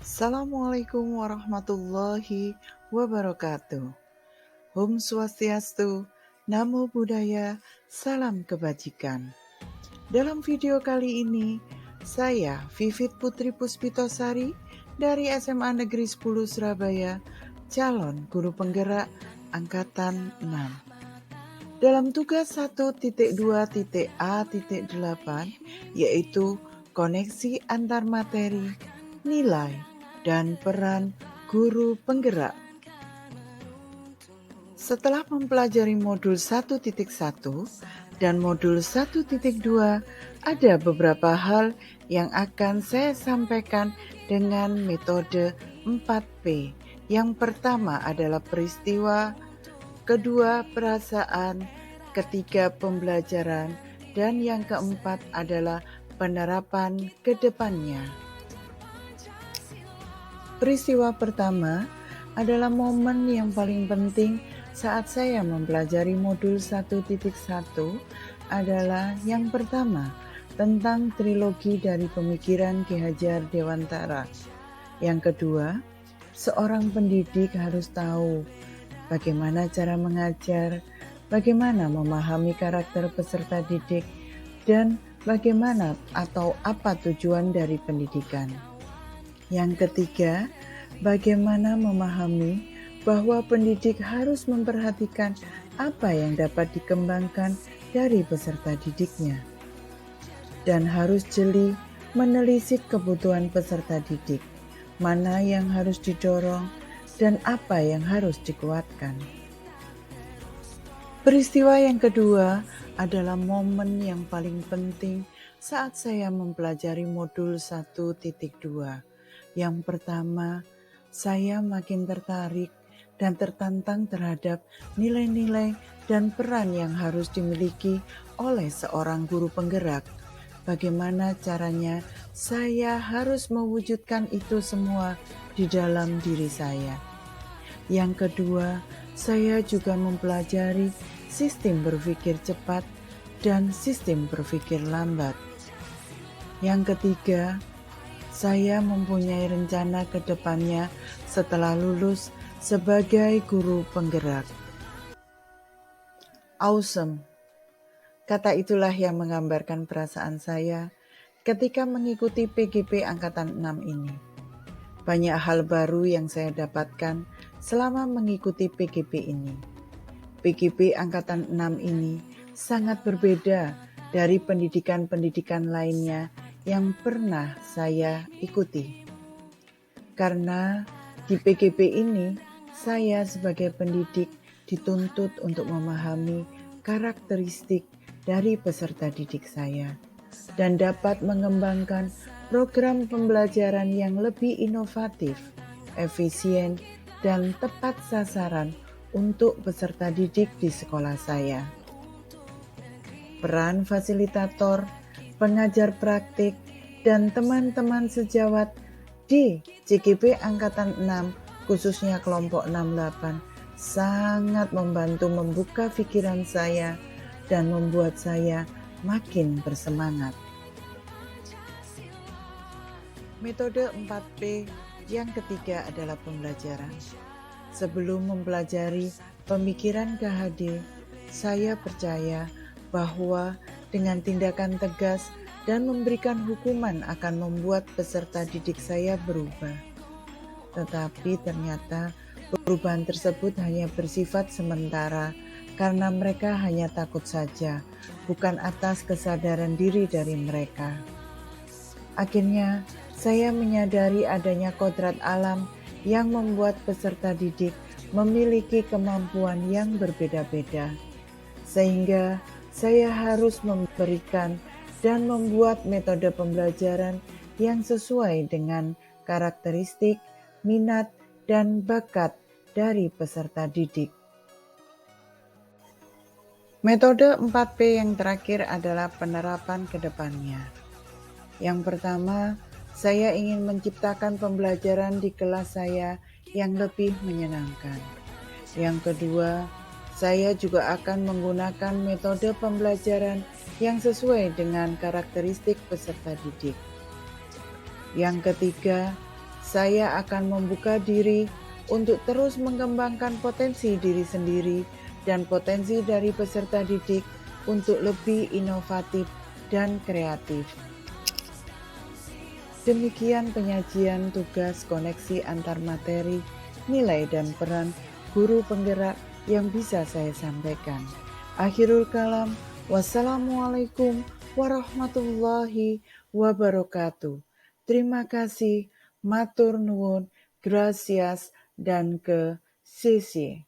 Assalamualaikum warahmatullahi wabarakatuh. Om Swastiastu, Namo Buddhaya, Salam Kebajikan. Dalam video kali ini, saya Vivit Putri Puspitosari dari SMA Negeri 10 Surabaya, calon guru penggerak Angkatan 6. Dalam tugas 1.2.A.8, yaitu koneksi antar materi, nilai, dan peran guru penggerak. Setelah mempelajari modul 1.1 dan modul 1.2, ada beberapa hal yang akan saya sampaikan dengan metode 4P. Yang pertama adalah peristiwa, kedua perasaan, ketiga pembelajaran, dan yang keempat adalah penerapan ke depannya. Peristiwa pertama adalah momen yang paling penting saat saya mempelajari modul 1.1 adalah yang pertama tentang trilogi dari pemikiran Ki Hajar Dewantara. Yang kedua, seorang pendidik harus tahu bagaimana cara mengajar, bagaimana memahami karakter peserta didik, dan bagaimana atau apa tujuan dari pendidikan. Yang ketiga, bagaimana memahami bahwa pendidik harus memperhatikan apa yang dapat dikembangkan dari peserta didiknya dan harus jeli menelisik kebutuhan peserta didik, mana yang harus didorong dan apa yang harus dikuatkan. Peristiwa yang kedua adalah momen yang paling penting saat saya mempelajari modul 1.2. Yang pertama, saya makin tertarik dan tertantang terhadap nilai-nilai dan peran yang harus dimiliki oleh seorang guru penggerak. Bagaimana caranya saya harus mewujudkan itu semua di dalam diri saya. Yang kedua, saya juga mempelajari sistem berpikir cepat dan sistem berpikir lambat. Yang ketiga, saya mempunyai rencana ke depannya setelah lulus sebagai guru penggerak. Awesome. Kata itulah yang menggambarkan perasaan saya ketika mengikuti PGP Angkatan 6 ini. Banyak hal baru yang saya dapatkan selama mengikuti PGP ini. PGP Angkatan 6 ini sangat berbeda dari pendidikan-pendidikan lainnya yang pernah saya ikuti. Karena di PGP ini, saya sebagai pendidik dituntut untuk memahami karakteristik dari peserta didik saya dan dapat mengembangkan program pembelajaran yang lebih inovatif, efisien, dan tepat sasaran untuk peserta didik di sekolah saya. Peran fasilitator, pengajar praktik, dan teman-teman sejawat di CGP Angkatan 6, khususnya kelompok 68, sangat membantu membuka pikiran saya dan membuat saya makin bersemangat. Metode 4P yang ketiga adalah pembelajaran. Sebelum mempelajari pemikiran KHD, saya percaya bahwa dengan tindakan tegas dan memberikan hukuman akan membuat peserta didik saya berubah. Tetapi ternyata perubahan tersebut hanya bersifat sementara karena mereka hanya takut saja, bukan atas kesadaran diri dari mereka. Akhirnya, saya menyadari adanya kodrat alam yang membuat peserta didik memiliki kemampuan yang berbeda-beda, sehingga saya harus memberikan dan membuat metode pembelajaran yang sesuai dengan karakteristik, minat, dan bakat dari peserta didik. Metode 4P yang terakhir adalah penerapan ke depannya. Yang pertama, saya ingin menciptakan pembelajaran di kelas saya yang lebih menyenangkan. Yang kedua, saya juga akan menggunakan metode pembelajaran yang sesuai dengan karakteristik peserta didik. Yang ketiga, Saya akan membuka diri untuk terus mengembangkan potensi diri sendiri dan potensi dari peserta didik untuk lebih inovatif dan kreatif. Demikian penyajian tugas koneksi antar materi, nilai dan peran guru penggerak yang bisa saya sampaikan. Akhirul kalam, wassalamualaikum warahmatullahi wabarakatuh. Terima kasih, matur nuwun, gracias, dan ke sisi.